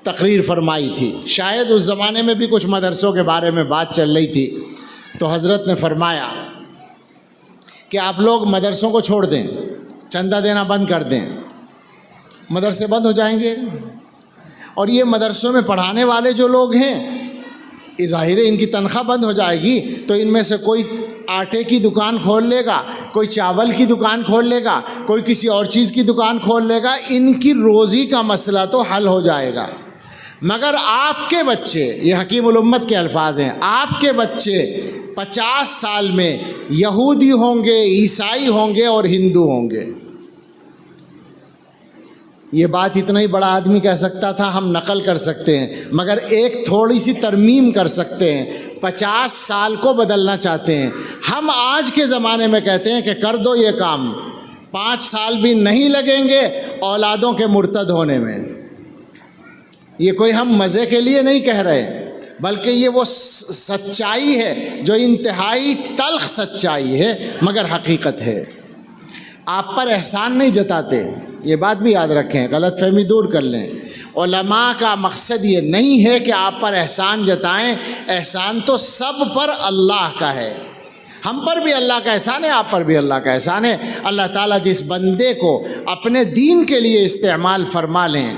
تقریر فرمائی تھی، شاید اس زمانے میں بھی کچھ مدرسوں کے بارے میں بات چل رہی تھی، تو حضرت نے فرمایا کہ آپ لوگ مدرسوں کو چھوڑ دیں، چندہ دینا بند کر دیں، مدرسے بند ہو جائیں گے، اور یہ مدرسوں میں پڑھانے والے جو لوگ ہیں، ظاہر ہے ان کی تنخواہ بند ہو جائے گی، تو ان میں سے کوئی آٹے کی دکان کھول لے گا، کوئی چاول کی دکان کھول لے گا، کوئی کسی اور چیز کی دکان کھول لے گا، ان کی روزی کا مسئلہ تو حل ہو جائے گا۔ مگر آپ کے بچے، یہ حکیم الامت کے الفاظ ہیں، آپ کے بچے 50 سال میں یہودی ہوں گے، عیسائی ہوں گے اور ہندو ہوں گے۔ یہ بات اتنا ہی بڑا آدمی کہہ سکتا تھا، ہم نقل کر سکتے ہیں، مگر ایک تھوڑی سی ترمیم کر سکتے ہیں۔ 50 سال کو بدلنا چاہتے ہیں، ہم آج کے زمانے میں کہتے ہیں کہ کر دو یہ کام، 5 سال بھی نہیں لگیں گے اولادوں کے مرتد ہونے میں۔ یہ کوئی ہم مزے کے لیے نہیں کہہ رہے، بلکہ یہ وہ سچائی ہے جو انتہائی تلخ سچائی ہے، مگر حقیقت ہے۔ آپ پر احسان نہیں جتاتے، یہ بات بھی یاد رکھیں، غلط فہمی دور کر لیں۔ علماء کا مقصد یہ نہیں ہے کہ آپ پر احسان جتائیں، احسان تو سب پر اللہ کا ہے، ہم پر بھی اللہ کا احسان ہے، آپ پر بھی اللہ کا احسان ہے۔ اللہ تعالیٰ جس بندے کو اپنے دین کے لیے استعمال فرما لیں،